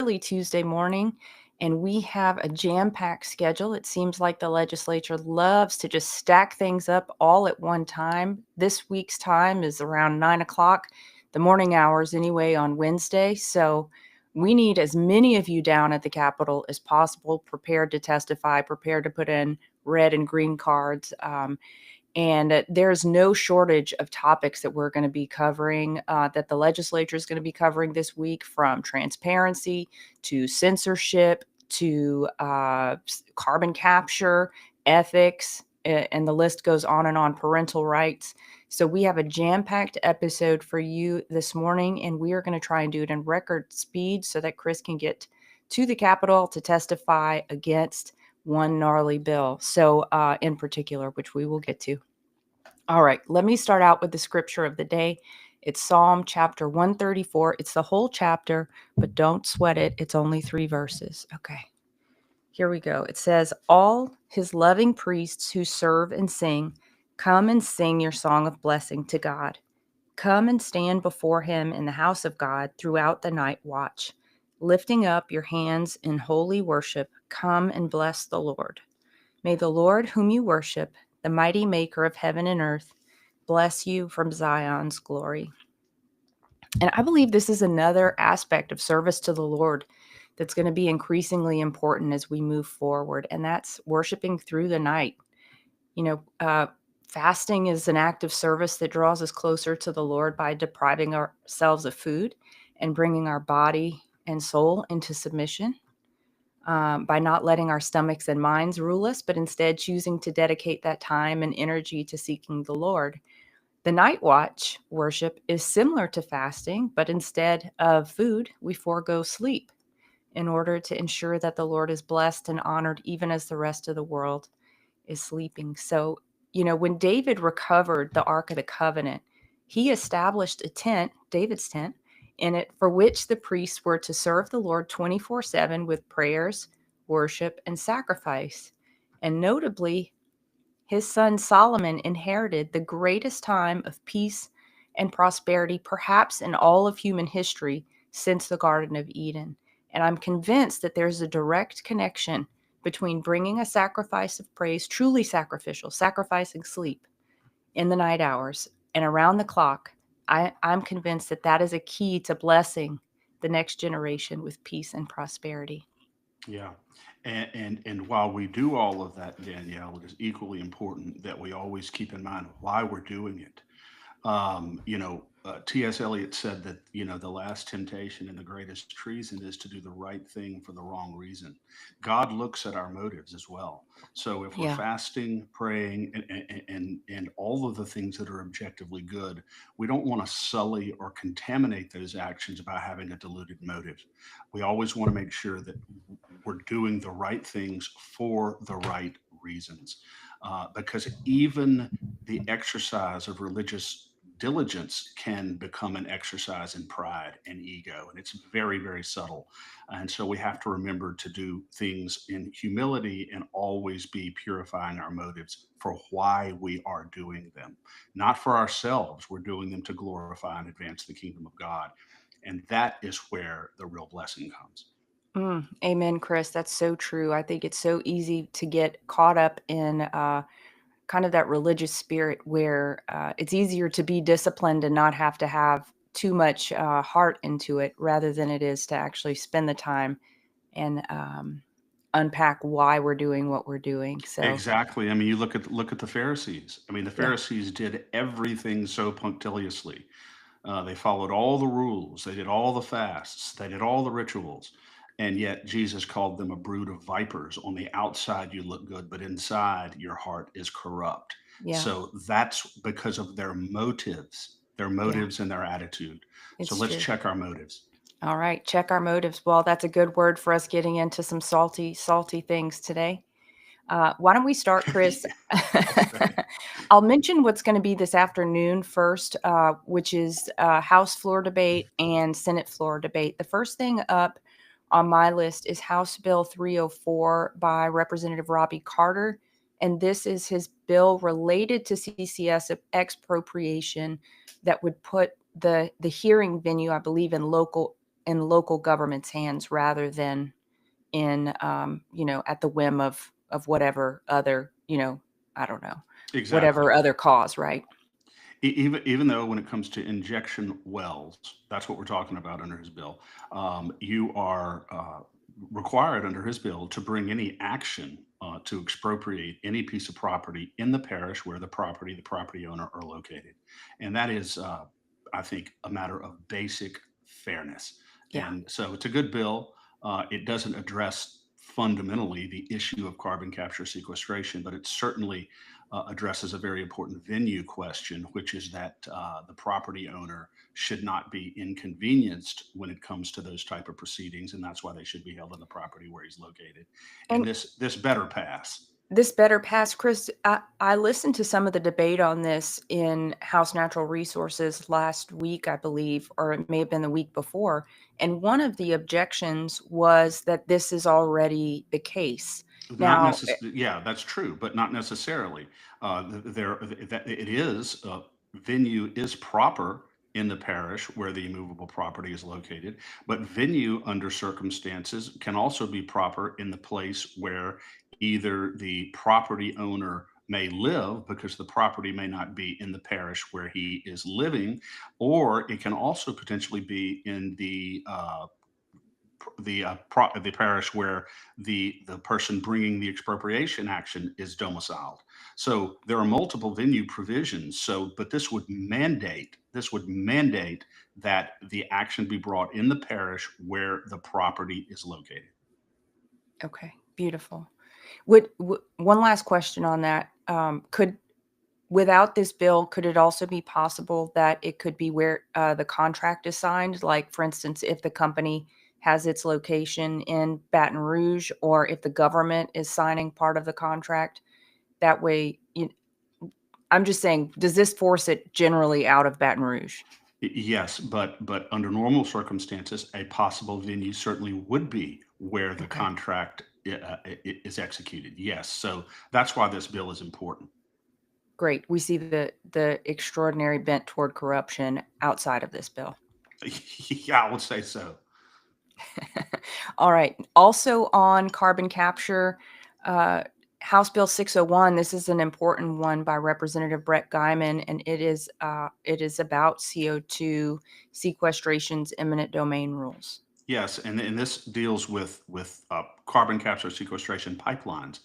early Tuesday morning, and we have a jam-packed schedule. It seems like the legislature loves to just stack things up all at one time. This week's time is around 9 o'clock, the morning hours anyway, on Wednesday. So we need as many of you down at the Capitol as possible, prepared to testify, prepared to put in red and green cards. And there's no shortage of topics that we're going to be covering, that the legislature is going to be covering this week, from transparency to censorship to carbon capture, ethics, and the list goes on and on, parental rights. So we have a jam-packed episode for you this morning, and we are going to try and do it in record speed so that Chris can get to the Capitol to testify against one gnarly bill. So in particular, which we will get to. All right, let me start out with the scripture of the day. It's Psalm chapter 134. It's the whole chapter, but don't sweat it. It's only 3 verses. Okay, here we go. It says, "All his loving priests who serve and sing, come and sing your song of blessing to God. Come and stand before him in the house of God throughout the night watch. Lifting up your hands in holy worship, come and bless the Lord. May the Lord whom you worship, the mighty maker of heaven and earth, bless you from Zion's glory." And I believe this is another aspect of service to the Lord that's going to be increasingly important as we move forward, and that's worshiping through the night. You know, fasting is an act of service that draws us closer to the Lord by depriving ourselves of food and bringing our body and soul into submission, by not letting our stomachs and minds rule us, but instead choosing to dedicate that time and energy to seeking the Lord. The night watch worship is similar to fasting, but instead of food, we forego sleep in order to ensure that the Lord is blessed and honored even as the rest of the world is sleeping. So, when David recovered the Ark of the Covenant, he established a tent, David's tent, in it, for which the priests were to serve the Lord 24/7 with prayers, worship, and sacrifice. And notably, his son Solomon inherited the greatest time of peace and prosperity, perhaps in all of human history, since the Garden of Eden. And I'm convinced that there's a direct connection between bringing a sacrifice of praise, truly sacrificial, sacrificing sleep in the night hours and around the clock. I'm convinced that that is a key to blessing the next generation with peace and prosperity. Yeah. And while we do all of that, Danielle, it is equally important that we always keep in mind why we're doing it. T.S. Eliot said that, the last temptation and the greatest treason is to do the right thing for the wrong reason. God looks at our motives as well. So if we're Yeah. fasting, praying, and all of the things that are objectively good, we don't want to sully or contaminate those actions by having a diluted motive. We always want to make sure that we're doing the right things for the right reasons. Because even the exercise of religious diligence can become an exercise in pride and ego, and it's very, very subtle. And so we have to remember to do things in humility and always be purifying our motives for why we are doing them, not for ourselves. We're doing them to glorify and advance the kingdom of God. And that is where the real blessing comes. Amen, Chris. That's so true. I think it's so easy to get caught up in kind of that religious spirit where it's easier to be disciplined and not have to have too much heart into it, rather than it is to actually spend the time and unpack why we're doing what we're doing. So, Exactly. I mean, you look at the Pharisees. I mean, the yeah. Pharisees did everything so punctiliously. They followed all the rules. They did all the fasts. They did all the rituals. And yet Jesus called them a brood of vipers. On the outside, you look good, but inside, your heart is corrupt. Yeah. So that's because of their Yeah. motives and their attitude. So It's let's true. check our motives. All right. Check our motives. Well, that's a good word for us getting into some salty, salty things today. Why don't we start, Chris? Okay. I'll mention what's going to be this afternoon first, which is House floor debate and Senate floor debate. The first thing up on my list is House Bill 304 by Representative Robbie Carter. And this is his bill related to CCS expropriation that would put the hearing venue, I believe, in local in local government's hands rather than in, at the whim of whatever other, I don't know, Exactly. whatever other cause, right? Even though when it comes to injection wells, that's what we're talking about under his bill. You are required under his bill to bring any action to expropriate any piece of property in the parish where the property owner are located, and that is, I think, a matter of basic fairness. Yeah. And so it's a good bill. It doesn't address fundamentally the issue of carbon capture sequestration, but it certainly addresses a very important venue question, which is that the property owner should not be inconvenienced when it comes to those type of proceedings, and that's why they should be held on the property where he's located. And And this better pass. this better pass, Chris. I listened to some of the debate on this in House Natural Resources last week, I believe, or it may have been the week before. And one of the objections was that this is already the case. Not Now, necessarily, yeah, that's true, but not necessarily. That it is venue is proper in the parish where the immovable property is located, but venue under circumstances can also be proper in the place where either the property owner may live because the property may not be in the parish where he is living, or it can also potentially be in the parish where the person bringing the expropriation action is domiciled. So there are multiple venue provisions. So, but this would mandate that the action be brought in the parish where the property is located. okay, beautiful. One last question on that? Could Without this bill, could it also be possible that it could be where the contract is signed? Like, for instance, if the company has its location in Baton Rouge, or if the government is signing part of the contract, that way, I'm just saying, does this force it generally out of Baton Rouge? Yes, but under normal circumstances, a possible venue certainly would be where the Okay. contract is executed. Yes, so that's why this bill is important. Great. We see the extraordinary bent toward corruption outside of this bill. Yeah, I would say so. All right. Also on carbon capture, uh, House Bill 601. This is an important one by Representative Brett Guyman, and it is about CO2 sequestration's eminent domain rules. Yes, and this deals with carbon capture sequestration pipelines.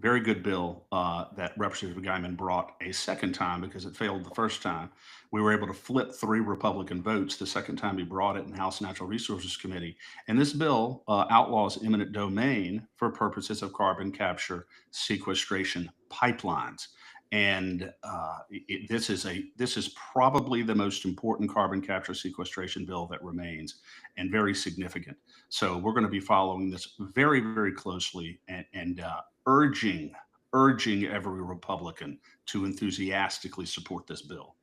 Very good bill that Representative Guyman brought a second time because it failed the first time. We were able to flip three Republican votes the second time he brought it in House Natural Resources Committee. And this bill outlaws eminent domain for purposes of carbon capture sequestration pipelines. And this is probably the most important carbon capture sequestration bill that remains, and very significant. So we're going to be following this very, very closely, and urging every Republican to enthusiastically support this bill.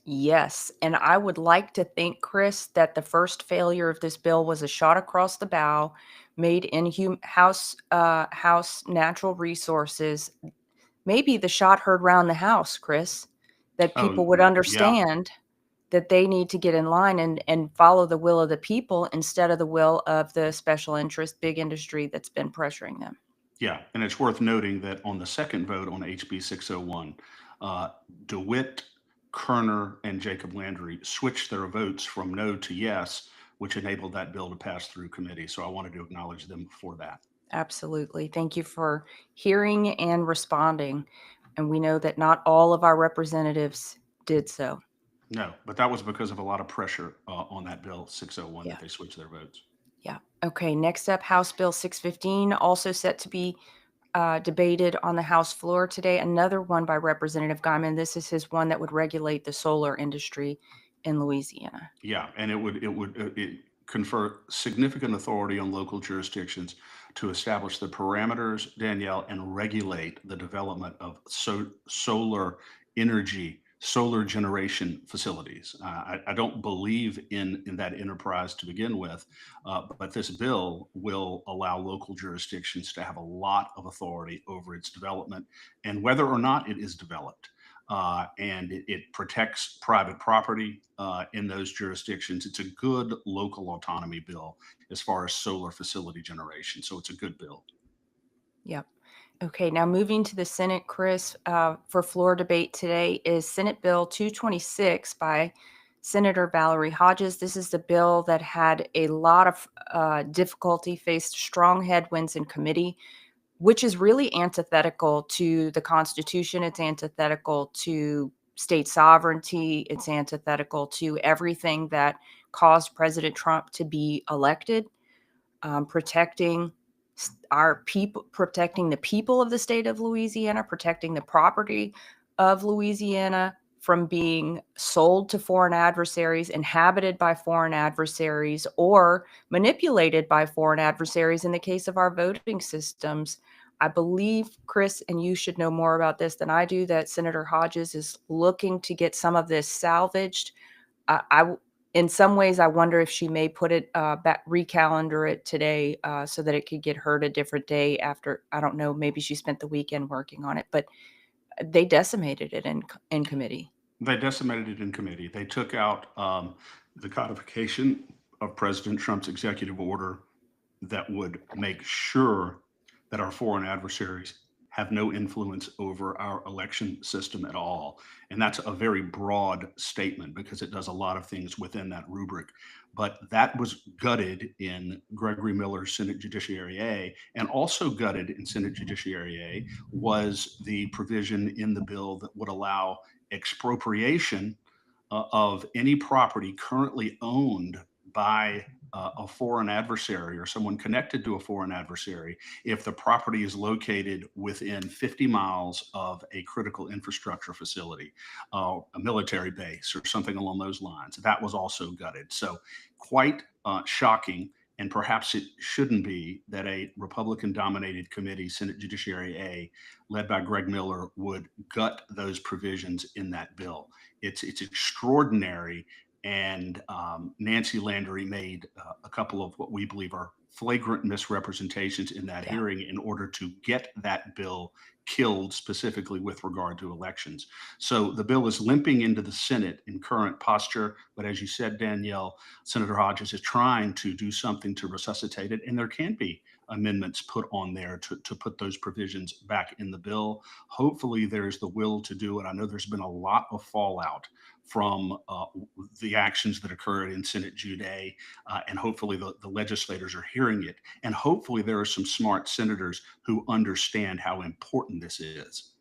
Yes, and I would like to think, Chris, that the first failure of this bill was a shot across the bow made in House Natural Resources. Maybe the shot heard round the house, Chris, that Oh, people would yeah, understand that they need to get in line and follow the will of the people instead of the will of the special interest big industry that's been pressuring them. yeah. And it's worth noting that on the second vote on HB 601, uh, DeWitt, Kerner, and Jacob Landry switched their votes from no to yes, which enabled that bill to pass through committee. So I wanted to acknowledge them for that. Absolutely. Thank you for hearing and responding. And we know that not all of our representatives did so. No, but that was because of a lot of pressure on that bill 601 Yeah. that they switched their votes. Yeah. Okay. Next up, House Bill 615, also set to be debated on the House floor today. Another one by Representative Guyman. This is his one that would regulate the solar industry in Louisiana. Yeah, and it confer significant authority on local jurisdictions to establish the parameters, Danielle, and regulate the development of solar energy, solar generation facilities. I don't believe in that enterprise to begin with, but this bill will allow local jurisdictions to have a lot of authority over its development and whether or not it is developed. and it protects private property in those jurisdictions. It's a good local autonomy bill as far as solar facility generation. So it's a good bill. Yep. Okay, now moving to the Senate, Chris, for floor debate today is Senate Bill 226 by Senator Valerie Hodges. This is the bill that had a lot of difficulty, faced strong headwinds in committee, which is really antithetical to the Constitution. It's antithetical to state sovereignty. It's antithetical to everything that caused President Trump to be elected. Protecting our people, protecting the people of the state of Louisiana, protecting the property of Louisiana from being sold to foreign adversaries, inhabited by foreign adversaries, or manipulated by foreign adversaries in the case of our voting systems. I believe, Chris, and you should know more about this than I do, that Senator Hodges is looking to get some of this salvaged. I in some ways, I wonder if she may put it back, recalendar it today, so that it could get heard a different day after. I don't know. Maybe she spent the weekend working on it, but they decimated it in committee. They decimated it in committee. They took out the codification of President Trump's executive order that would make sure that our foreign adversaries have no influence over our election system at all. And that's a very broad statement because it does a lot of things within that rubric. But that was gutted in Gregory Miller's Senate Judiciary A, and also gutted in Senate Judiciary A was the provision in the bill that would allow expropriation of any property currently owned by a foreign adversary or someone connected to a foreign adversary if the property is located within 50 miles of a critical infrastructure facility, a military base, or something along those lines. That was also gutted. So, quite shocking. And perhaps it shouldn't be that a Republican dominated committee, Senate Judiciary A, led by Greg Miller, would gut those provisions in that bill. It's extraordinary. And Nancy Landry made a couple of what we believe are flagrant misrepresentations in that Yeah. hearing in order to get that bill killed, specifically with regard to elections. So the bill is limping into the Senate in current posture. But as you said, Danielle, Senator Hodges is trying to do something to resuscitate it. And there can be amendments put on there to put those provisions back in the bill. Hopefully, there's the will to do it. I know there's been a lot of fallout from the actions that occurred in Senate Jude A, and hopefully the legislators are hearing it. And hopefully there are some smart senators who understand how important this is.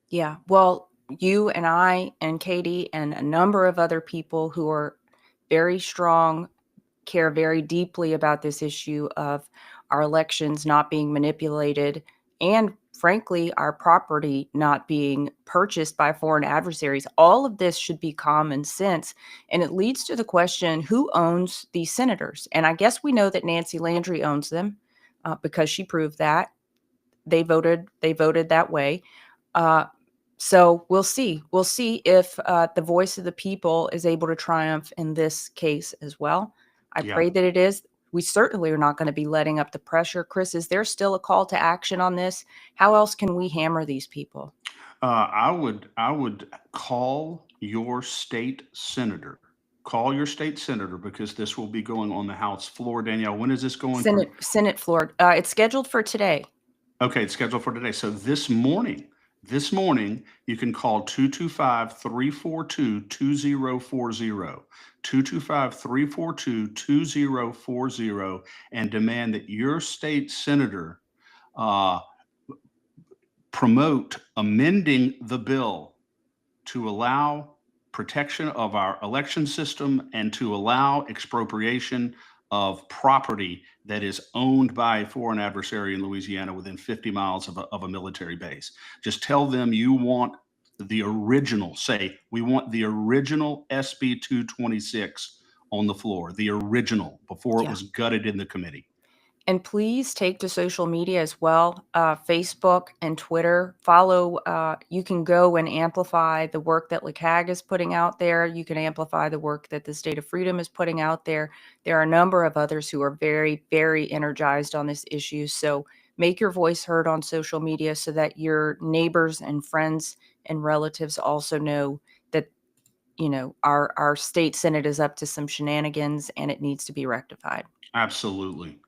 Yeah. Well, you and I and Katie and a number of other people who are very strong, care very deeply about this issue of our elections not being manipulated and, frankly, our property not being purchased by foreign adversaries. All of this should be common sense. And it leads to the question, who owns these senators? And I guess we know that Nancy Landry owns them, because she proved that. They voted that way. Uh, so we'll see. We'll see if the voice of the people is able to triumph in this case as well. I Yeah. pray that it is. We certainly are not going to be letting up the pressure. Chris, is there still a call to action on this? How else can we hammer these people? I would call your state senator. Call your state senator because this will be going on the House floor. Danielle, when is this going for? Senate floor. It's scheduled for today. Okay, it's scheduled for today. So this morning, you can call 225-342-2040, 225-342-2040, and demand that your state senator uh, promote amending the bill to allow protection of our election system and to allow expropriation of property that is owned by a foreign adversary in Louisiana within 50 miles of a military base. Just tell them you want the original, say, we want the original SB 226 on the floor, the original before it Yeah. was gutted in the committee. And please take to social media as well, Facebook and Twitter. Follow, you can go and amplify the work that LCAG is putting out there. You can amplify the work that the State of Freedom is putting out there. There are a number of others who are very, very energized on this issue. So make your voice heard on social media so that your neighbors and friends and relatives also know that, our state Senate is up to some shenanigans and it needs to be rectified. Absolutely.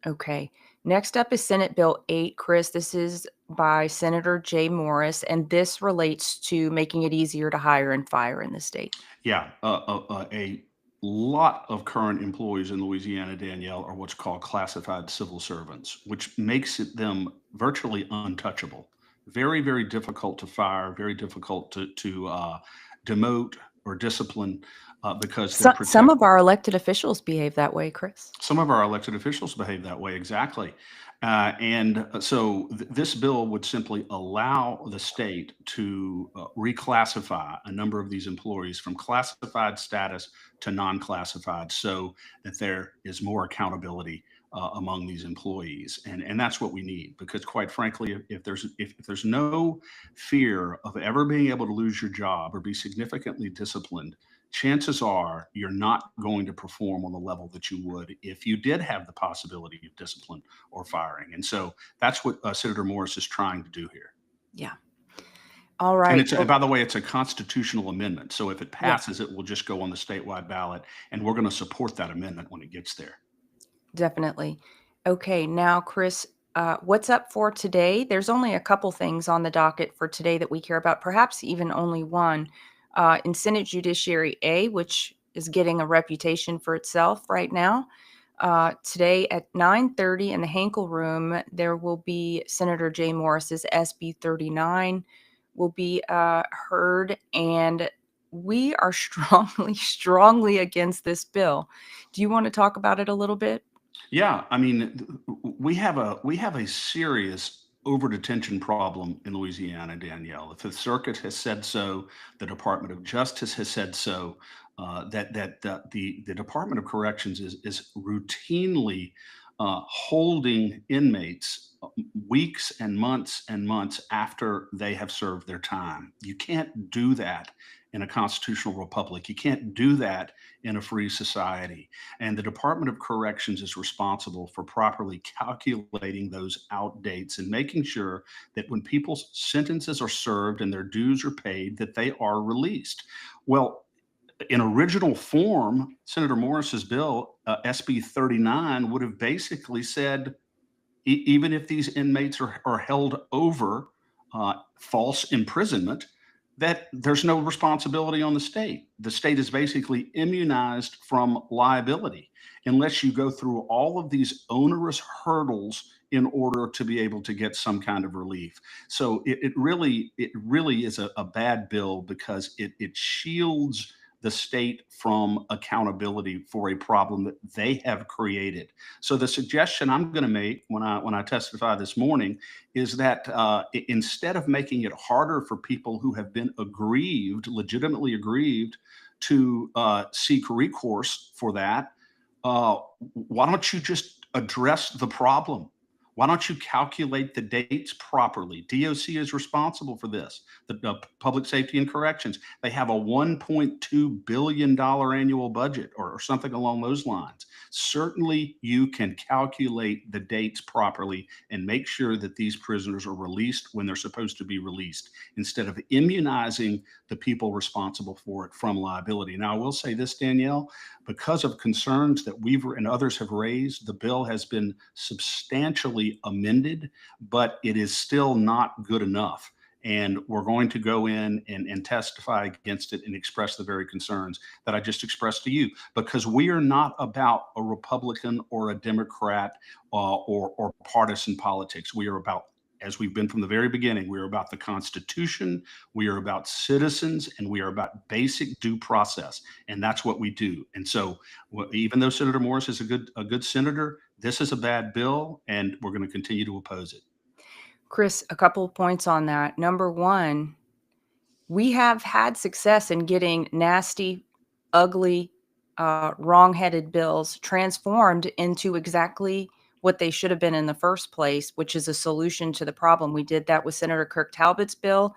Okay. Next up is Senate Bill 8, Chris. This is by Senator Jay Morris, and this relates to making it easier to hire and fire in the state. Yeah, a lot of current employees in Louisiana, Danielle, are what's called classified civil servants, which makes them virtually untouchable. Very, very difficult to fire, very difficult to demote or discipline because they're Some protected. of our elected officials behave that way, Chris. Some of our elected officials behave that way, exactly. This bill would simply allow the state to reclassify a number of these employees from classified status to non-classified so that there is more accountability among these employees. And that's what we need, because quite frankly, if there's no fear of ever being able to lose your job or be significantly disciplined, chances are you're not going to perform on the level that you would if you did have the possibility of discipline or firing. And so that's what Senator Morris is trying to do here. Yeah. All And right. it's, Well, by the way, it's a constitutional amendment. So if it yeah, passes, it will just go on the statewide ballot, and we're going to support that amendment when it gets there. definitely. Okay. Now, Chris, what's up for today? There's only a couple things on the docket for today that we care about, perhaps even only one. In Senate Judiciary A, which is getting a reputation for itself right now. Today at 9:30 in the Hankel Room, there will be Senator Jay Morris's SB 39 will be heard, and we are strongly, strongly against this bill. Do you want to talk about it a little bit? Yeah, I mean, we have a serious over detention problem in Louisiana, Danielle. The Fifth Circuit has said so. The Department of Justice has said so. The Department of Corrections is routinely holding inmates weeks and months after they have served their time. You can't do that in a constitutional republic. You can't do that in a free society. And the Department of Corrections is responsible for properly calculating those out dates and making sure that when people's sentences are served and their dues are paid, that they are released. Well, in original form, Senator Morris's bill, SB 39, would have basically said even if these inmates are held over false imprisonment, that there's no responsibility on the state. The state is basically immunized from liability unless you go through all of these onerous hurdles in order to be able to get some kind of relief. So it really is a bad bill because it shields the state from accountability for a problem that they have created. So the suggestion I'm going to make when I testify this morning is that instead of making it harder for people who have been aggrieved, legitimately aggrieved, to seek recourse for that, why don't you just address the problem? Why don't you calculate the dates properly? DOC is responsible for this. The Public Safety and Corrections, they have a $1.2 billion annual budget or something along those lines. Certainly, you can calculate the dates properly and make sure that these prisoners are released when they're supposed to be released instead of immunizing the people responsible for it from liability. Now, I will say this, Danielle, because of concerns that Weaver and others have raised, the bill has been substantially amended, but it is still not good enough. And we're going to go in and testify against it and express the very concerns that I just expressed to you, because we are not about a Republican or a Democrat or partisan politics. We are about, as we've been from the very beginning, we are about the Constitution, we are about citizens, and we are about basic due process. And that's what we do. And so, even though Senator Morris is a good senator, this is a bad bill, and we're going to continue to oppose it. Chris, a couple of points on that. Number one, we have had success in getting nasty, ugly, wrong-headed bills transformed into exactly what they should have been in the first place, which is a solution to the problem. We did that with Senator Kirk Talbot's bill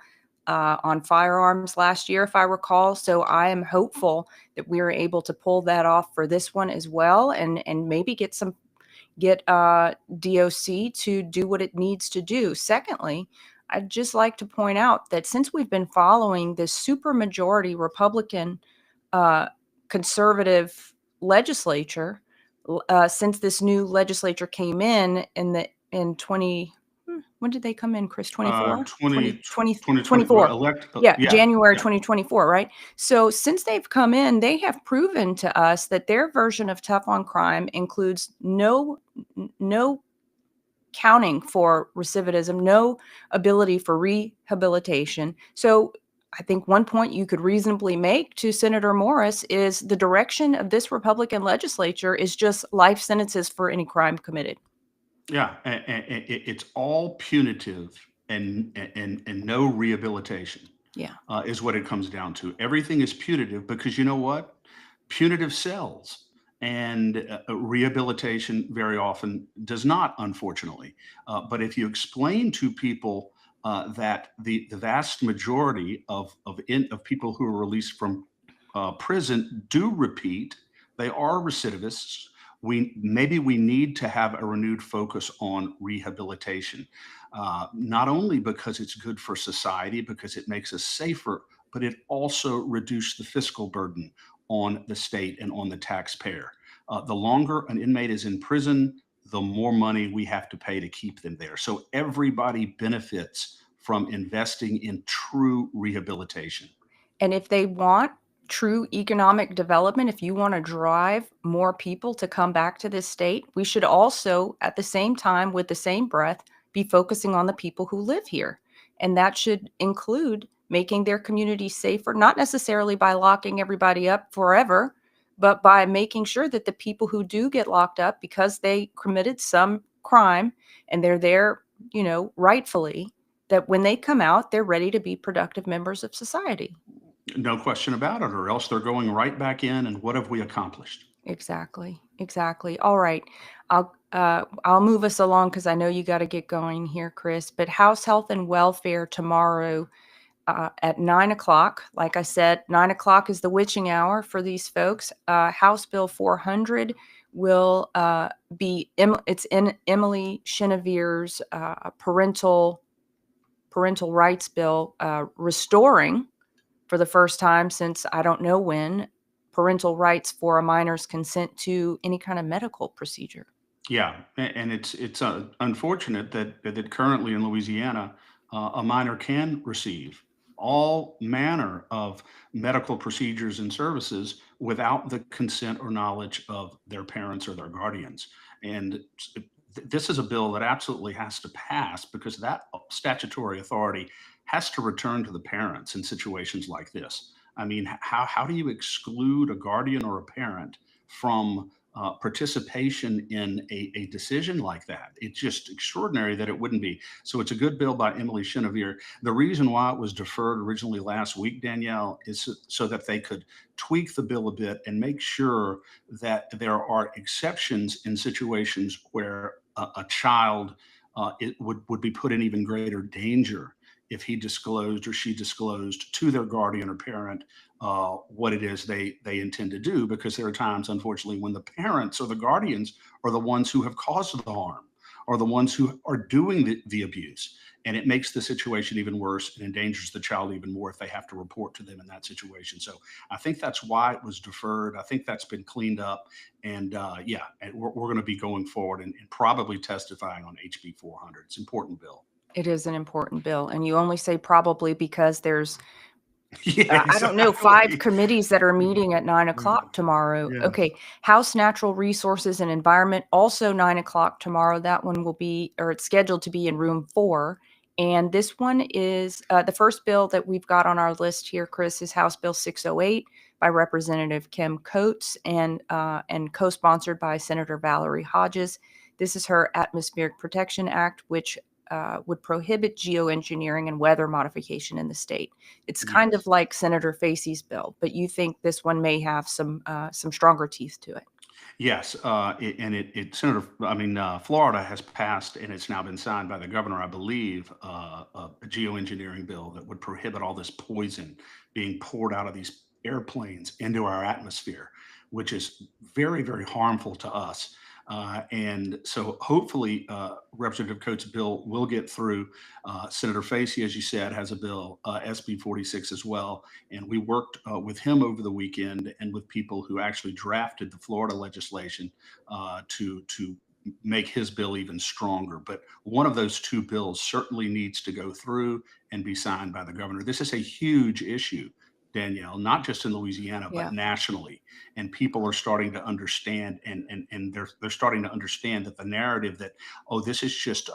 on firearms last year, if I recall. So I am hopeful that we are able to pull that off for this one as well, and maybe get some get DOC to do what it needs to do. Secondly, I'd just like to point out that since we've been following this supermajority Republican uh, conservative legislature, since this new legislature came in 20, when did they come in, Chris? 24? 20, 2024 24. elect, Yeah, yeah, January yeah. 2024, right? So since they've come in, they have proven to us that their version of tough on crime includes no counting for recidivism, no ability for rehabilitation. So I think one point you could reasonably make to Senator Morris is the direction of this Republican legislature is just life sentences for any crime committed. Yeah, it's all punitive and no rehabilitation Yeah. is what it comes down to. Everything is punitive because you know what? Punitive sells, and rehabilitation very often does not, unfortunately. But if you explain to people that the vast majority of people who are released from prison do repeat, they are recidivists. We need to have a renewed focus on rehabilitation, not only because it's good for society, because it makes us safer, but it also reduces the fiscal burden on the state and on the taxpayer. The longer an inmate is in prison, the more money we have to pay to keep them there. So everybody benefits from investing in true rehabilitation. And if they want true economic development, if you want to drive more people to come back to this state, we should also, at the same time, with the same breath, be focusing on the people who live here. And that should include making their communities safer, not necessarily by locking everybody up forever, but by making sure that the people who do get locked up because they committed some crime and they're there, rightfully, that when they come out, they're ready to be productive members of society. No question about it, or else they're going right back in. And what have we accomplished? Exactly. Exactly. All right. I'll move us along because I know you got to get going here, Chris. But House Health and Welfare tomorrow at 9 o'clock. Like I said, 9 o'clock is the witching hour for these folks. House Bill 400 will it's in Emily Chenevier's parental rights bill, restoring for the first time since I don't know when, parental rights for a minor's consent to any kind of medical procedure. Yeah, and it's unfortunate that currently in Louisiana, a minor can receive all manner of medical procedures and services without the consent or knowledge of their parents or their guardians. And this is a bill that absolutely has to pass because that statutory authority has to return to the parents in situations like this. I mean, how do you exclude a guardian or a parent from participation in a decision like that? It's just extraordinary that it wouldn't be. So it's a good bill by Emily Chenevier. The reason why it was deferred originally last week, Danielle, is so that they could tweak the bill a bit and make sure that there are exceptions in situations where a child would be put in even greater danger if he disclosed or she disclosed to their guardian or parent what it is they intend to do, because there are times, unfortunately, when the parents or the guardians are the ones who have caused the harm or the ones who are doing the abuse, and it makes the situation even worse and endangers the child even more if they have to report to them in that situation. So I think that's why it was deferred. I think that's been cleaned up, and yeah, and we're going to be going forward and probably testifying on HB 400. It's an important bill. It is an important bill, and you only say probably because there's Yeah, I don't know, 5 exactly. committees that are meeting at 9 o'clock tomorrow. Yes. Okay, House Natural Resources and Environment, also 9 o'clock tomorrow. That one will be, or it's scheduled to be in room 4. And this one is the first bill that we've got on our list here, Chris, is House Bill 608 by Representative Kim Coates and co-sponsored by Senator Valerie Hodges. This is her Atmospheric Protection Act, which would prohibit geoengineering and weather modification in the state. It's kind of Yes. like Senator Facey's bill, but you think this one may have some stronger teeth to it. Yes, Senator, I mean, Florida has passed, and it's now been signed by the governor, I believe, a geoengineering bill that would prohibit all this poison being poured out of these airplanes into our atmosphere, which is very, very harmful to us. And so hopefully Representative Coates' bill will get through. Senator Facey, as you said, has a bill, SB 46 as well. And we worked with him over the weekend and with people who actually drafted the Florida legislation to make his bill even stronger. But one of those two bills certainly needs to go through and be signed by the governor. This is a huge issue, Danielle, not just in Louisiana, but Yeah. nationally. And people are starting to understand, and they're starting to understand that the narrative that, oh, this is just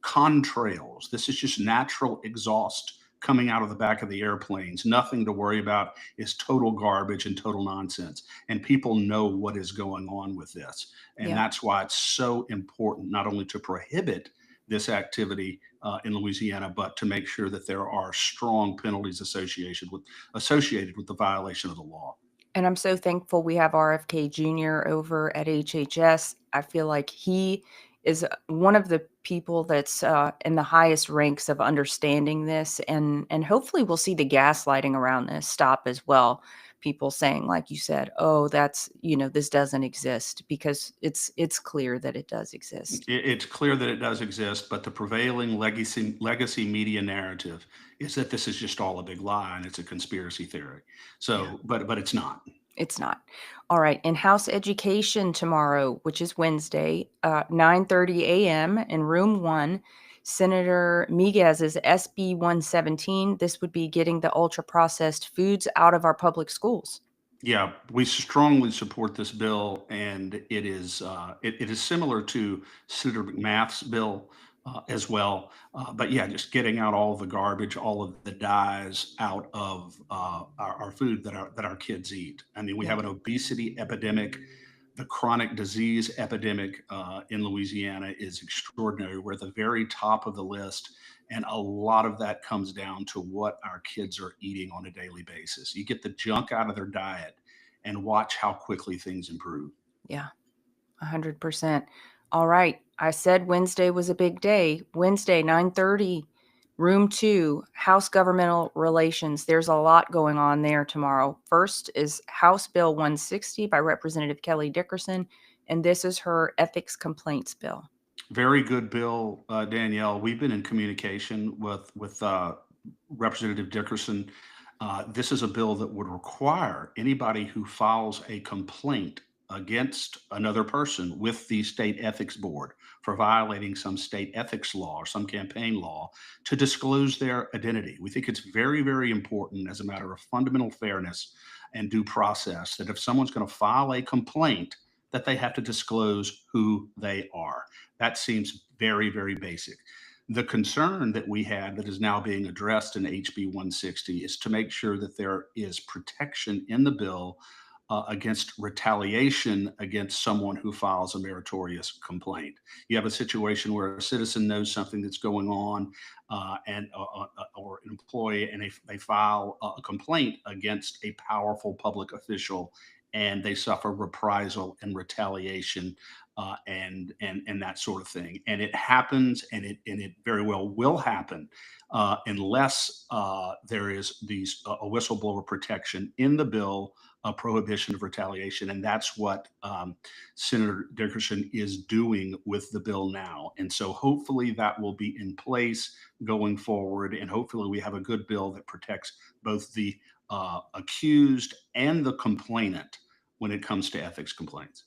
contrails, this is just natural exhaust coming out of the back of the airplanes, nothing to worry about, is total garbage and total nonsense. And people know what is going on with this. And Yeah. that's why it's so important not only to prohibit this activity in Louisiana, but to make sure that there are strong penalties associated with the violation of the law. And I'm so thankful we have RFK Jr. over at HHS. I feel like he is one of the people that's in the highest ranks of understanding this, and hopefully we'll see the gaslighting around this stop as well. People saying, like you said, "Oh, that's this doesn't exist," because it's clear that it does exist. It's clear that it does exist, but the prevailing legacy media narrative is that this is just all a big lie and it's a conspiracy theory. Yeah. So, but it's not. It's not. All right. In House Education tomorrow, which is Wednesday, 9:30 a.m. in room 1, Senator Miguez's SB 117. This would be getting the ultra processed foods out of our public schools. Yeah, we strongly support this bill, and it is similar to Senator McMath's bill as well. But yeah, just getting out all the garbage, all of the dyes out of our food that our kids eat. I mean, we Yeah. have an obesity epidemic. The chronic disease epidemic in Louisiana is extraordinary. We're at the very top of the list. And a lot of that comes down to what our kids are eating on a daily basis. You get the junk out of their diet and watch how quickly things improve. Yeah. 100%. All right. I said Wednesday was a big day. Wednesday, 9:30, room 2, House Governmental Relations. There's a lot going on there tomorrow. First is House Bill 160 by Representative Kelly Dickerson, and this is her ethics complaints bill. Very good bill, Danielle. We've been in communication with Representative Dickerson. This is a bill that would require anybody who files a complaint against another person with the state ethics board for violating some state ethics law or some campaign law to disclose their identity. We think it's very, very important as a matter of fundamental fairness and due process that if someone's going to file a complaint, that they have to disclose who they are. That seems very, very basic. The concern that we had that is now being addressed in HB 160 is to make sure that there is protection in the bill against retaliation against someone who files a meritorious complaint. You have a situation where a citizen knows something that's going on or an employee, and they file a complaint against a powerful public official, and they suffer reprisal and retaliation and that sort of thing. And it happens, and it very well will happen unless there is a whistleblower protection in the bill, a prohibition of retaliation, and that's what Senator Dickerson is doing with the bill now. And so hopefully that will be in place going forward, and hopefully we have a good bill that protects both the accused and the complainant when it comes to ethics complaints.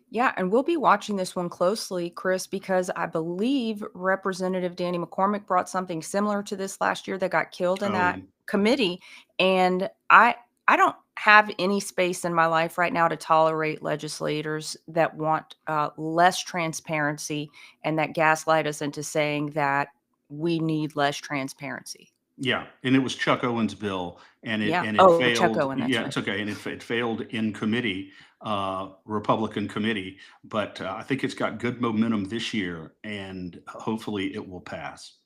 Yeah, and we'll be watching this one closely, Chris, because I believe Representative Danny McCormick brought something similar to this last year that got killed in that Oh, committee. And I don't have any space in my life right now to tolerate legislators that want less transparency and that gaslight us into saying that we need less transparency. yeah, and it was Chuck Owen's bill, Yeah. and it Oh, Chuck failed. Owen, that's Yeah, right. it's okay, and it failed in committee, Republican committee. But I think it's got good momentum this year, and hopefully it will pass.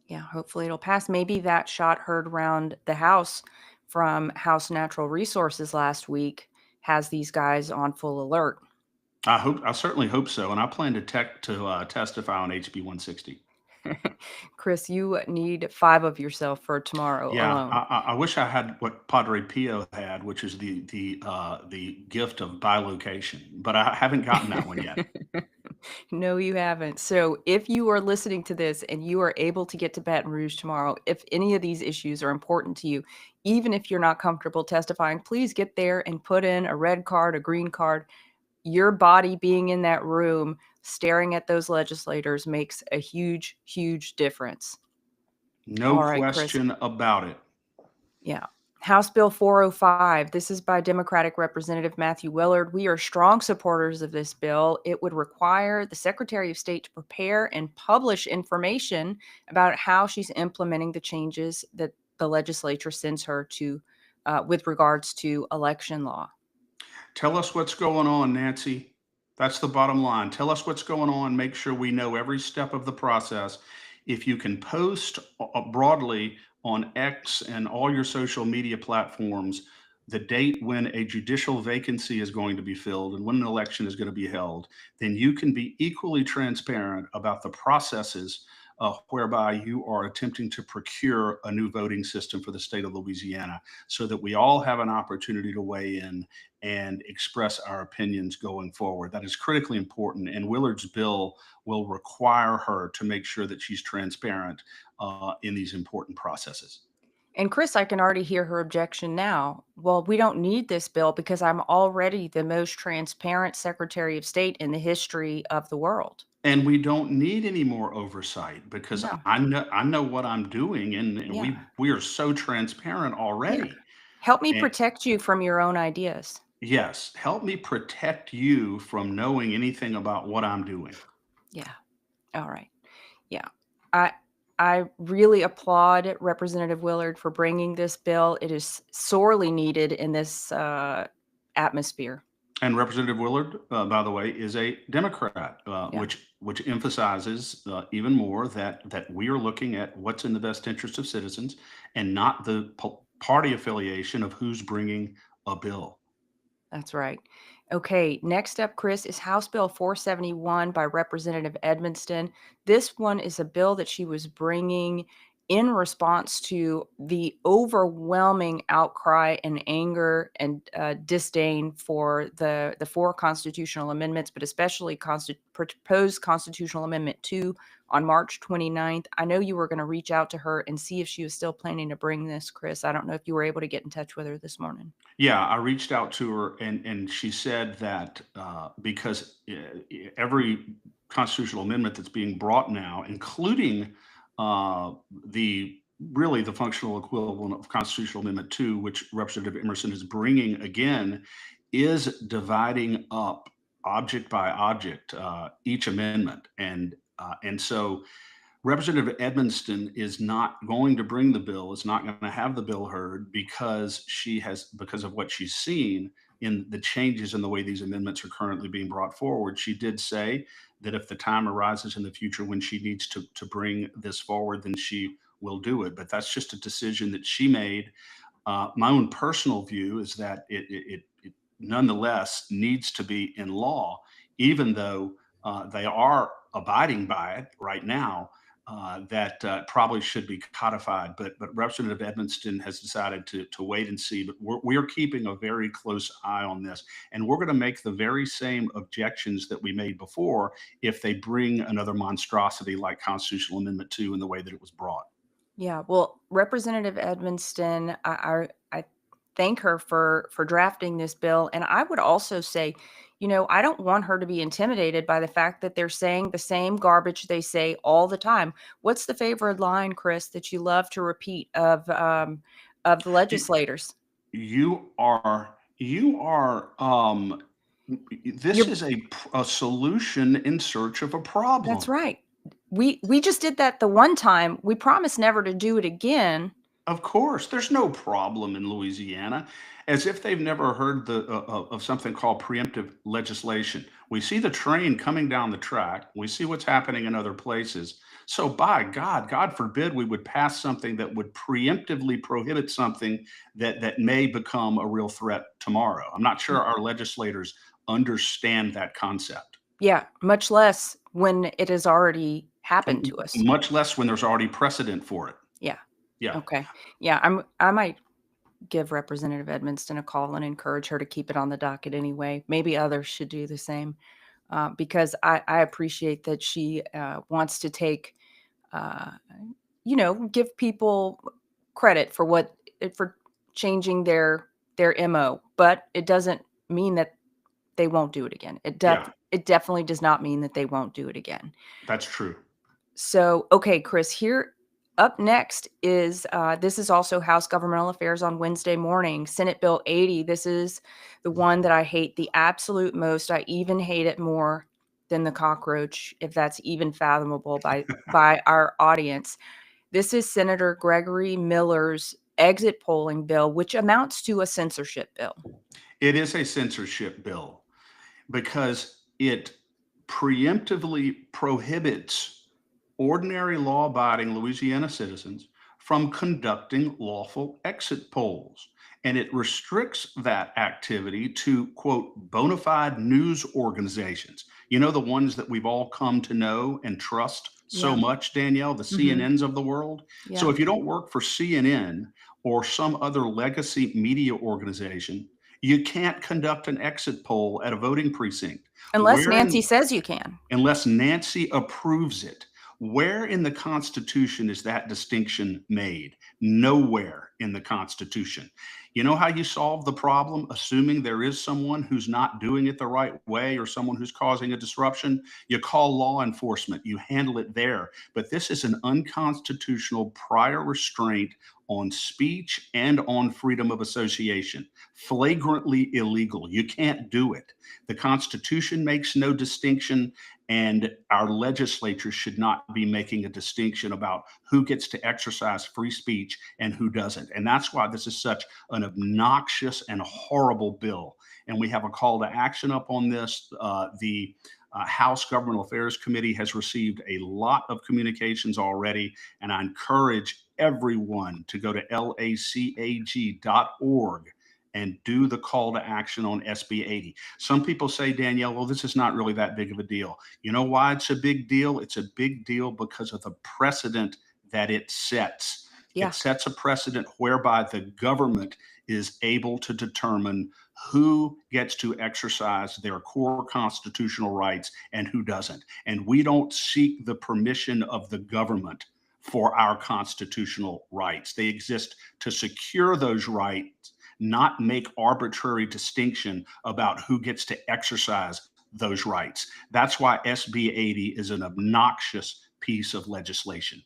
Yeah, hopefully it'll pass. Maybe that shot heard around the House from House Natural Resources last week has these guys on full alert. I certainly hope so, and I plan to testify on HB 160. Chris, you need 5 of yourself for tomorrow Yeah, alone. I wish I had what Padre Pio had, which is the gift of bilocation, but I haven't gotten that one yet. No, you haven't. So, if you are listening to this and you are able to get to Baton Rouge tomorrow, if any of these issues are important to you, even if you're not comfortable testifying, please get there and put in a red card, a green card. Your body being in that room staring at those legislators makes a huge, huge difference. No All right, Chris. question about it. Yeah. House Bill 405. This is by Democratic Representative Matthew Willard. We are strong supporters of this bill. It would require the Secretary of State to prepare and publish information about how she's implementing the changes that the legislature sends her to with regards to election law. Tell us what's going on, Nancy. That's the bottom line. Tell us what's going on. Make sure we know every step of the process. If you can post broadly on X and all your social media platforms the date when a judicial vacancy is going to be filled and when an election is going to be held, then you can be equally transparent about the processes whereby you are attempting to procure a new voting system for the state of Louisiana so that we all have an opportunity to weigh in and express our opinions going forward. That is critically important. And Willard's bill will require her to make sure that she's transparent in these important processes. And Chris, I can already hear her objection now. Well, we don't need this bill because I'm already the most transparent Secretary of State in the history of the world. And we don't need any more oversight because No. I know what I'm doing, and Yeah. we are so transparent Yeah. already. Help me And protect you from your own ideas. yes, help me protect you from knowing anything about what I'm doing. Yeah. All right. Yeah. I I really applaud Representative Willard for bringing this bill. It is sorely needed in this atmosphere. And Representative Willard, by the way, is a Democrat, Yeah. which emphasizes even more that we are looking at what's in the best interest of citizens and not the party affiliation of who's bringing a bill. That's right. Okay, next up, Chris, is House Bill 471 by Representative Edmonston. This one is a bill that she was bringing in response to the overwhelming outcry and anger and disdain for the four constitutional amendments, but especially proposed Constitutional Amendment 2 on March 29th. I know you were going to reach out to her and see if she was still planning to bring this, Chris. I don't know if you were able to get in touch with her this morning. Yeah, I reached out to her, and she said that because every constitutional amendment that's being brought now, including the really the functional equivalent of Constitutional Amendment 2, which Representative Emerson is bringing again, is dividing up object by object each amendment, and so Representative Edmonston is not going to bring the bill, is not going to have the bill heard because of what she's seen in the changes in the way these amendments are currently being brought forward. She did say that if the time arises in the future when she needs to bring this forward, then she will do it. But that's just a decision that she made. My own personal view is that it nonetheless needs to be in law, even though they are abiding by it right now. That probably should be codified, but Representative Edmonston has decided to wait and see. But we are keeping a very close eye on this, and we're going to make the very same objections that we made before if they bring another monstrosity like Constitutional Amendment 2 in the way that it was brought. Yeah, well, Representative Edmonston, I thank her for drafting this bill, and I would also say, I don't want her to be intimidated by the fact that they're saying the same garbage they say all the time. What's the favorite line, Chris, that you love to repeat of the legislators? You are this You're is a solution in search of a That's problem. right. We just did that the one time. We promised never to do it again. Of course, there's no problem in Louisiana, as if they've never heard of something called preemptive legislation. We see the train coming down the track. We see what's happening in other places. So, by God, God forbid we would pass something that would preemptively prohibit something that may become a real threat tomorrow. I'm not sure our legislators understand that concept. Yeah, much less when it has already happen to us. Much less when there's already precedent for it. Yeah. Yeah. Okay. Yeah. I might give Representative Edmonston a call and encourage her to keep it on the docket anyway. Maybe others should do the same, because I appreciate that she wants to take, uh, give people credit for for changing their MO, but it doesn't mean that they won't do it again. Yeah, It definitely does not mean that they won't do it again. that's true. So, okay, Chris, here up next is this is also House Governmental Affairs on Wednesday morning, Senate Bill 80. This is the one that I hate the absolute most. I even hate it more than the cockroach, if that's even fathomable by our audience. This is Senator Gregory Miller's exit polling bill, which amounts to a censorship bill. It is a censorship bill because it preemptively prohibits ordinary law abiding Louisiana citizens from conducting lawful exit polls. And it restricts that activity to, quote, bona fide news organizations. You know, the ones that we've all come to know and trust so Yeah. much, Danielle, the Hmm. CNNs of the world. So Yeah. if you don't work for CNN or some other legacy media organization, you can't conduct an exit poll at a voting precinct. Unless Where Nancy in, says you can. unless Nancy approves it. Where in the Constitution is that distinction made? Nowhere in the Constitution. You know how you solve the problem, assuming there is someone who's not doing it the right way or someone who's causing a disruption? You call law enforcement, you handle it there. But this is an unconstitutional prior restraint on speech and on freedom of association. Flagrantly illegal. You can't do it. The Constitution makes no distinction, and our legislature should not be making a distinction about who gets to exercise free speech and who doesn't. And that's why this is such an obnoxious and horrible bill. And we have a call to action up on this. The House Governmental Affairs Committee has received a lot of communications already, and I encourage everyone to go to lacag.org and do the call to action on SB 80. Some people say, Danielle, well, this is not really that big of a deal. You know why it's a big deal? It's a big deal because of the precedent that it sets. It Yeah. sets a precedent whereby the government is able to determine who gets to exercise their core constitutional rights and who doesn't. And we don't seek the permission of the government for our constitutional rights. They exist to secure those rights, not make arbitrary distinction about who gets to exercise those rights. That's why SB 80 is an obnoxious piece of legislation.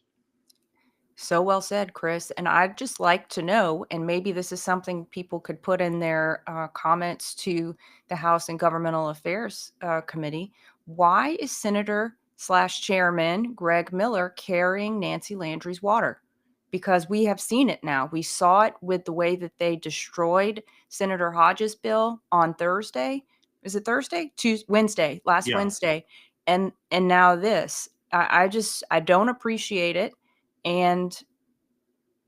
So well said, Chris. And I'd just like to know, and maybe this is something people could put in their comments to the House and Governmental Affairs Committee. Why is Senator slash Chairman Greg Miller carrying Nancy Landry's water? Because we have seen it now. We saw it with the way that they destroyed Senator Hodges' bill on Thursday. Is it Thursday? Tuesday, Wednesday, last Yeah. Wednesday, and now this. I don't appreciate it. And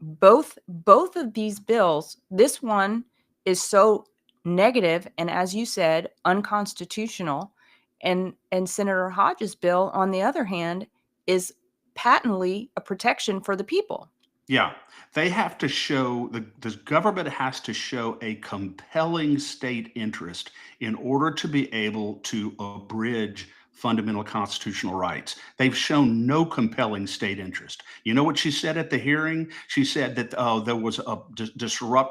both of these bills, this one is so negative and, as you said, unconstitutional, and Senator Hodges' bill, on the other hand, is patently a protection for the people. Yeah, they have to show the government has to show a compelling state interest in order to be able to abridge fundamental constitutional rights. They've shown no compelling state interest. You know what she said at the hearing? She said that there was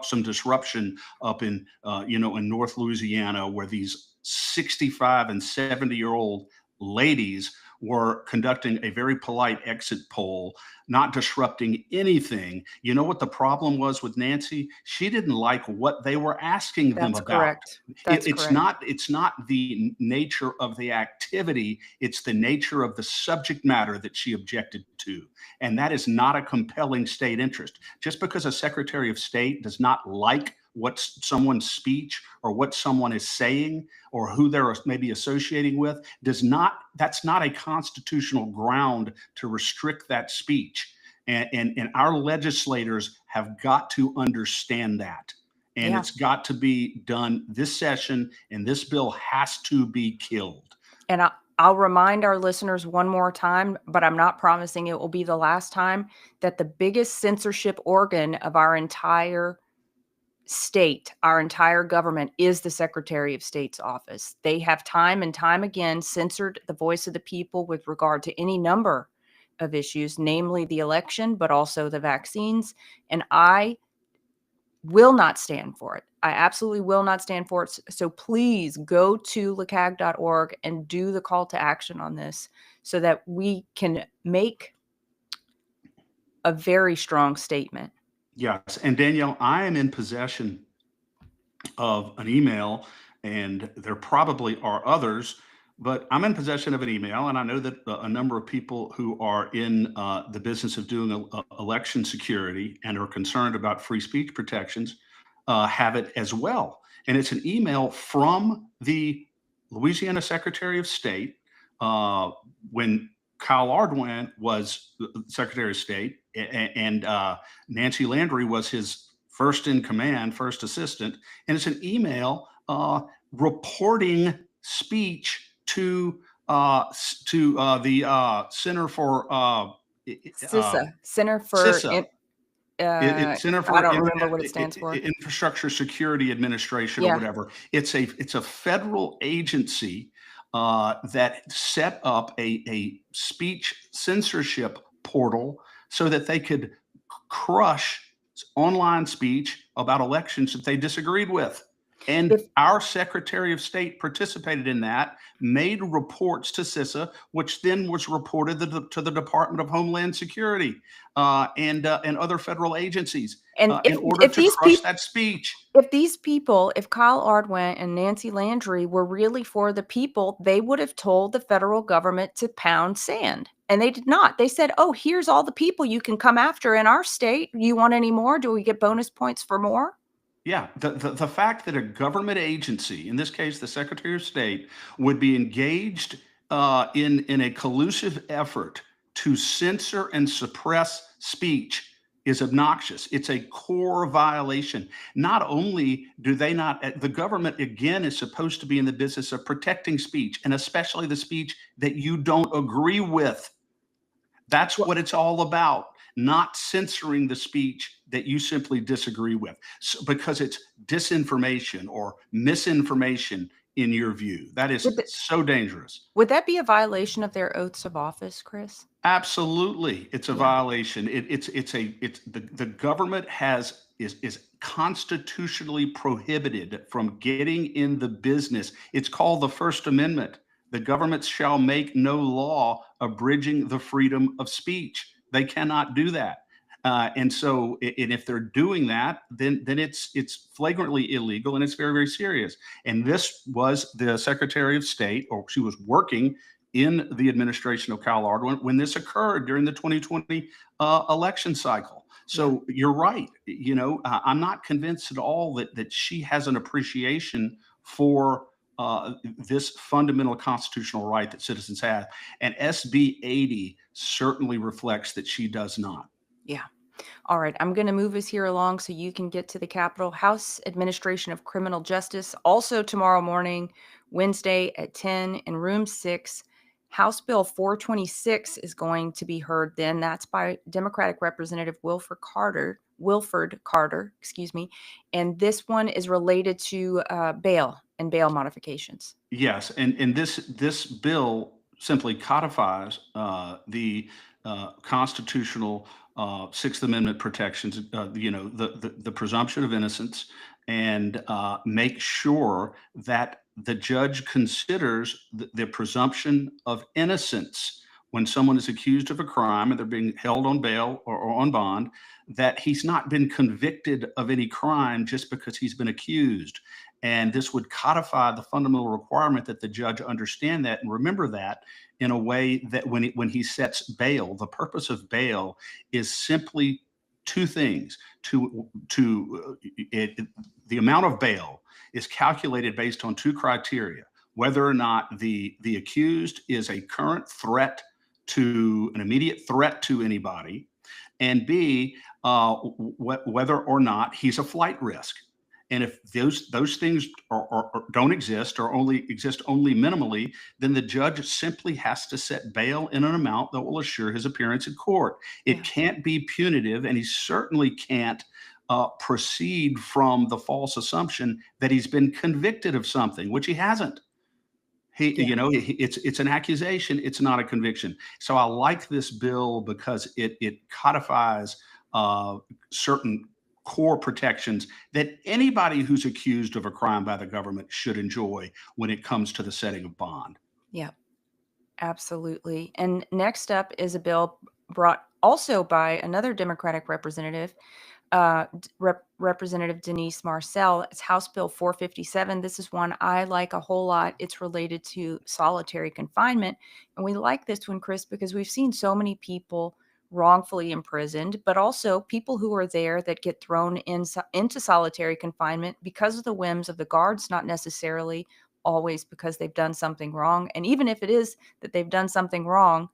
some disruption up in in North Louisiana where these 65 and 70-year-old ladies were conducting a very polite exit poll, not disrupting anything. You know what the problem was with Nancy? She didn't like what they were asking them That's about. correct. That's correct. It's not the nature of the activity, it's the nature of the subject matter that she objected to. And that is not a compelling state interest. Just because a Secretary of State does not like what someone's speech or what someone is saying or who they're maybe associating with that's not a constitutional ground to restrict that speech. And our legislators have got to understand that. And Yeah. it's got to be done this session, and this bill has to be killed. And I'll remind our listeners one more time, but I'm not promising it will be the last time, that the biggest censorship organ of our entire state, our entire government, is the Secretary of State's office. They have time and time again censored the voice of the people with regard to any number of issues, namely the election, but also the vaccines. And I will not stand for it. I absolutely will not stand for it. So please go to lcag.org and do the call to action on this so that we can make a very strong statement. Yes. And Danielle, I am in possession of an email, and there probably are others, but I'm in possession of an email, and I know that a number of people who are in the business of doing election security and are concerned about free speech protections have it as well. And it's an email from the Louisiana Secretary of State when Kyle Ardoin was Secretary of State, and Nancy Landry was his first in command, first assistant, and it's an email reporting speech to the Center for CISA, Center for, CISA, Center I for don't remember what it stands for. Infrastructure Security Administration or Yeah. whatever. It's a federal agency that set up a speech censorship portal so that they could crush online speech about elections that they disagreed with. And If our Secretary of State participated in that, made reports to CISA, which then was reported to the Department of Homeland Security and other federal agencies and in order to crush that speech. if Kyle Ardoin and Nancy Landry were really for the people, they would have told the federal government to pound sand. And they did not. They said, oh, here's all the people you can come after in our state. You want any more? Do we get bonus points for more? Yeah, the fact that a government agency, in this case the Secretary of State, would be engaged in a collusive effort to censor and suppress speech is obnoxious. It's a core violation. Not only do they not, the government again is supposed to be in the business of protecting speech, and especially the speech that you don't agree with. That's what it's all about, not censoring the speech that you simply disagree with, because it's disinformation or misinformation in your view. That Would, is so dangerous. would that be a violation of their oaths of office, Chris? Absolutely, it's a Yeah. violation. It's the government is constitutionally prohibited from getting in the business. It's called the First Amendment. The government shall make no law abridging the freedom of speech. They cannot do that. And so, and if they're doing that, then it's flagrantly illegal and it's very, very serious. And this was the Secretary of State, or she was working in the administration of Kyle Ardoin when this occurred during the 2020 election cycle. So you're right. You know, I'm not convinced at all that she has an appreciation for this fundamental constitutional right that citizens have. And SB 80 certainly reflects that she does not. Yeah. All right. I'm going to move us here along so you can get to the Capitol. House Administration of Criminal Justice, also tomorrow morning, Wednesday at 10 in room 6. House Bill 426 is going to be heard then. That's by Democratic Representative Wilford Carter, excuse me. And this one is related to bail and bail modifications. Yes, and this bill simply codifies the constitutional Sixth Amendment protections. The presumption of innocence, and make sure that the judge considers the presumption of innocence when someone is accused of a crime and they're being held on bail or on bond, that he's not been convicted of any crime just because he's been accused. And this would codify the fundamental requirement that the judge understand that and remember that in a way that when he sets bail, the purpose of bail is simply two things. The amount of bail is calculated based on two criteria: whether or not the accused is a current threat to an immediate threat to anybody, and B, whether or not he's a flight risk. And if those things don't exist or only exist only minimally, then the judge simply has to set bail in an amount that will assure his appearance in court. It Yeah. can't be punitive, and he certainly can't proceed from the false assumption that he's been convicted of something, which he hasn't. Yeah. It's an accusation. It's not a conviction. So I like this bill because it codifies uh, certain core protections that anybody who's accused of a crime by the government should enjoy when it comes to the setting of bond. Yeah. Absolutely. And next up is a bill brought also by another Democratic representative, Representative Denise Marcel. It's House Bill 457. This is one I like a whole lot. It's related to solitary confinement. And we like this one, Chris, because we've seen so many people wrongfully imprisoned, but also people who are there that get thrown into solitary confinement because of the whims of the guards, not necessarily always because they've done something wrong. And even if it is that they've done something wrong,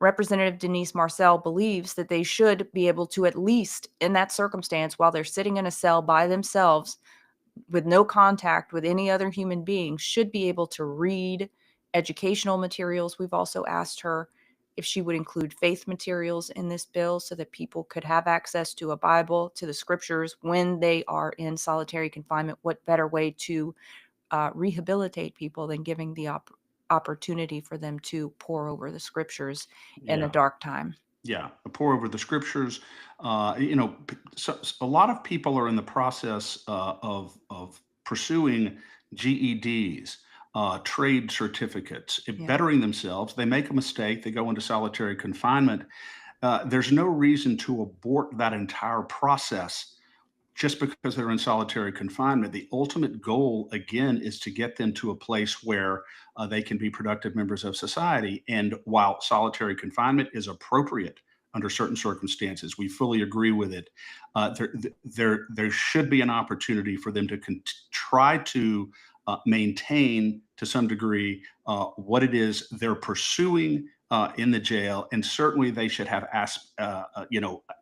Representative Denise Marcel believes that they should be able to, at least in that circumstance, while they're sitting in a cell by themselves with no contact with any other human being, should be able to read educational materials. We've also asked her if she would include faith materials in this bill so that people could have access to a Bible, to the scriptures when they are in solitary confinement. What better way to rehabilitate people than giving the opportunity for them to pour over the scriptures in a Yeah. dark time? Yeah, a pour over the scriptures. A lot of people are in the process of pursuing GEDs, trade certificates, Yeah. bettering themselves. They make a mistake, they go into solitary confinement. There's no reason to abort that entire process just because they're in solitary confinement. The ultimate goal, again, is to get them to a place where they can be productive members of society. And while solitary confinement is appropriate under certain circumstances, we fully agree with it. There should be an opportunity for them to try to maintain to some degree what it is they're pursuing in the jail, and certainly they should have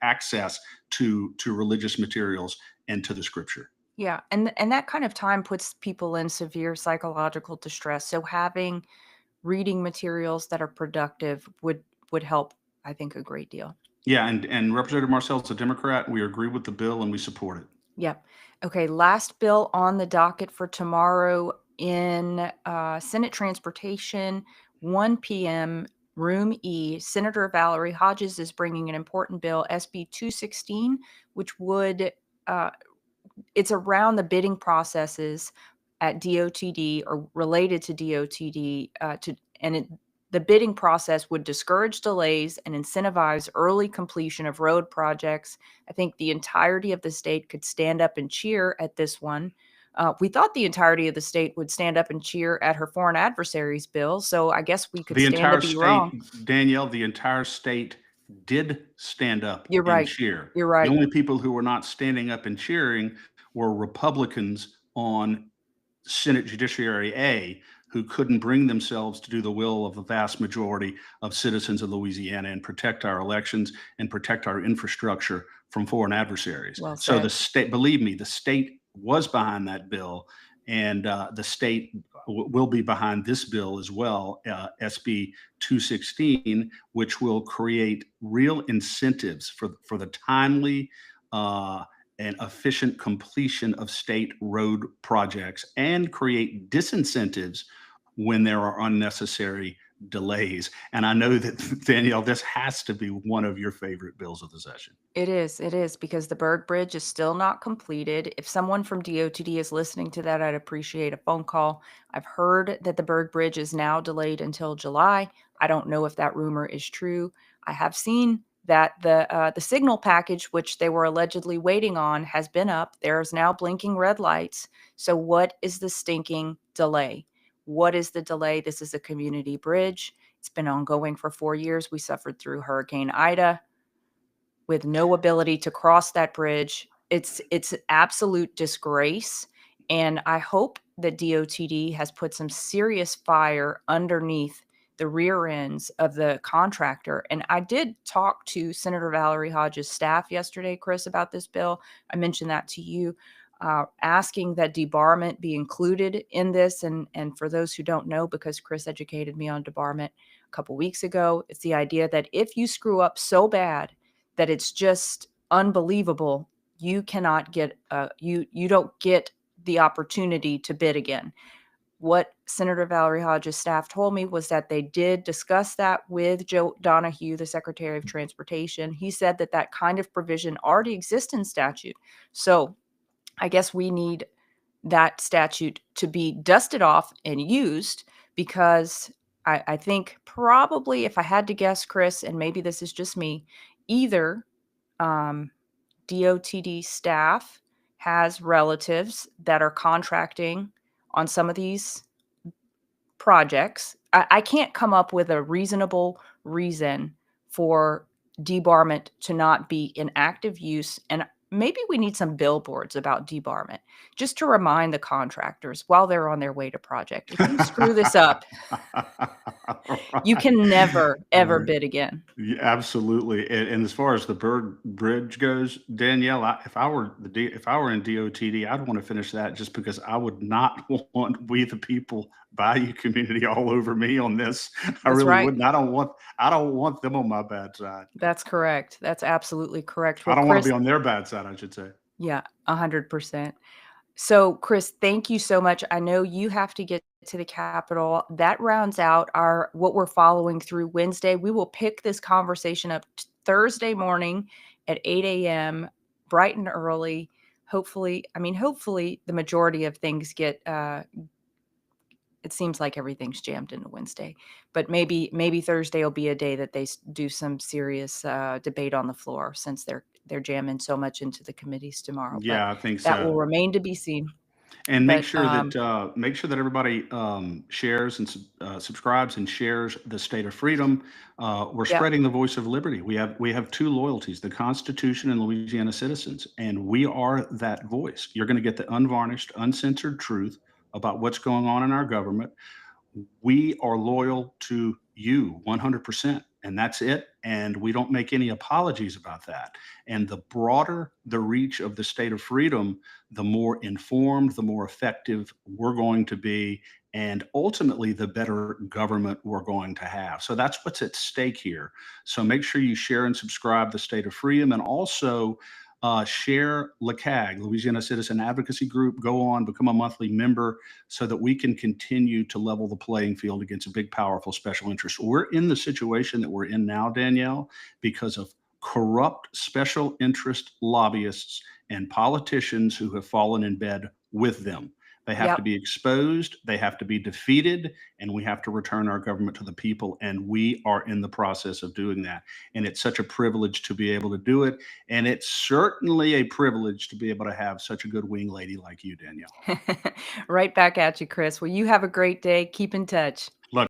access to religious materials and to the scripture. Yeah, and that kind of time puts people in severe psychological distress. So having reading materials that are productive would help, I think, a great deal. Yeah, and Representative Marcell's a Democrat. We agree with the bill and we support it. Yep. Okay, last bill on the docket for tomorrow in Senate Transportation, 1 p.m., Room E. Senator Valerie Hodges is bringing an important bill, SB 216, which would it's around the bidding processes at DOTD or related to DOTD the bidding process would discourage delays and incentivize early completion of road projects. I think the entirety of the state could stand up and cheer at this one. We thought the entirety of the state would stand up and cheer at her foreign adversaries bill, so I guess we could The stand to entire be wrong. state, Danielle, the entire state did stand up You're and right. cheer. You're The right. only people who were not standing up and cheering were Republicans on Senate Judiciary A, who couldn't bring themselves to do the will of the vast majority of citizens of Louisiana and protect our elections and protect our infrastructure from foreign adversaries. Well So the said. state, believe me, the state was behind that bill, and the state will be behind this bill as well, SB 216, which will create real incentives for the timely and efficient completion of state road projects and create disincentives when there are unnecessary delays. And I know that, Danielle, this has to be one of your favorite bills of the session. It is because the Berg Bridge is still not completed. If someone from DOTD is listening to that, I'd appreciate a phone call. I've heard that the Berg Bridge is now delayed until July. I don't know if that rumor is true. I have seen that the signal package, which they were allegedly waiting on, has been up. There's now blinking red lights. So what is the stinking delay? What is the delay? This is a community bridge. It's been ongoing for 4 years. We suffered through Hurricane Ida with no ability to cross that bridge. It's absolute disgrace, and I hope that DOTD has put some serious fire underneath the rear ends of the contractor. And I did talk to Senator Valerie Hodges' staff yesterday, Chris, about this bill. I mentioned that to you. asking that debarment be included in this. And for those who don't know, because Chris educated me on debarment a couple weeks ago, it's the idea that if you screw up so bad that it's just unbelievable, you cannot get you don't get the opportunity to bid again. What Senator Valerie Hodges' staff told me was that they did discuss that with Joe Donahue, the Secretary of Transportation. He said that that kind of provision already exists in statute. So I guess we need that statute to be dusted off and used, because I think probably, if I had to guess, Chris, and maybe this is just me, either um, DOTD staff has relatives that are contracting on some of these projects. I can't come up with a reasonable reason for debarment to not be in active use. And maybe we need some billboards about debarment just to remind the contractors while they're on their way to project. If you screw this up, you Right. can never, ever Right. bid again. Yeah, absolutely. And as far as the Bird Bridge goes, Danielle, if I were in DOTD, I'd want to finish that just because I would not want we the people Bayou community all over me on this. I That's really right. wouldn't. I don't want them on my bad side. That's correct. That's absolutely correct. I Well, don't want to Chris, be on their bad side, I should say. yeah, 100%. So, Chris, thank you so much. I know you have to get to the Capitol. That rounds out our what we're following through Wednesday. We will pick this conversation up Thursday morning at 8 a.m., bright and early. Hopefully, I mean, hopefully the majority of things get it seems like everything's jammed into Wednesday, but maybe Thursday will be a day that they do some serious debate on the floor, since they're jamming so much into the committees tomorrow. But Yeah, I think that will so. remain to be seen. And But make sure that everybody shares and subscribes and shares the State of Freedom. We're yeah, spreading the voice of liberty. We have two loyalties: the Constitution and Louisiana citizens, and we are that voice. You're going to get the unvarnished, uncensored truth about what's going on in our government. We are loyal to you 100%, and that's it. And we don't make any apologies about that. And the broader the reach of the State of Freedom, the more informed, the more effective we're going to be, and ultimately the better government we're going to have. So that's what's at stake here. So make sure you share and subscribe the State of Freedom, and also share LACAG, Louisiana Citizen Advocacy Group. Go on, become a monthly member so that we can continue to level the playing field against a big, powerful special interest. We're in the situation that we're in now, Danielle, because of corrupt special interest lobbyists and politicians who have fallen in bed with them. They have to yep. be exposed, they have to be defeated, and we have to return our government to the people. And we are in the process of doing that. And it's such a privilege to be able to do it. And it's certainly a privilege to be able to have such a good wing lady like you, Danielle. Right back at you, Chris. Well, you have a great day. Keep in touch. Look,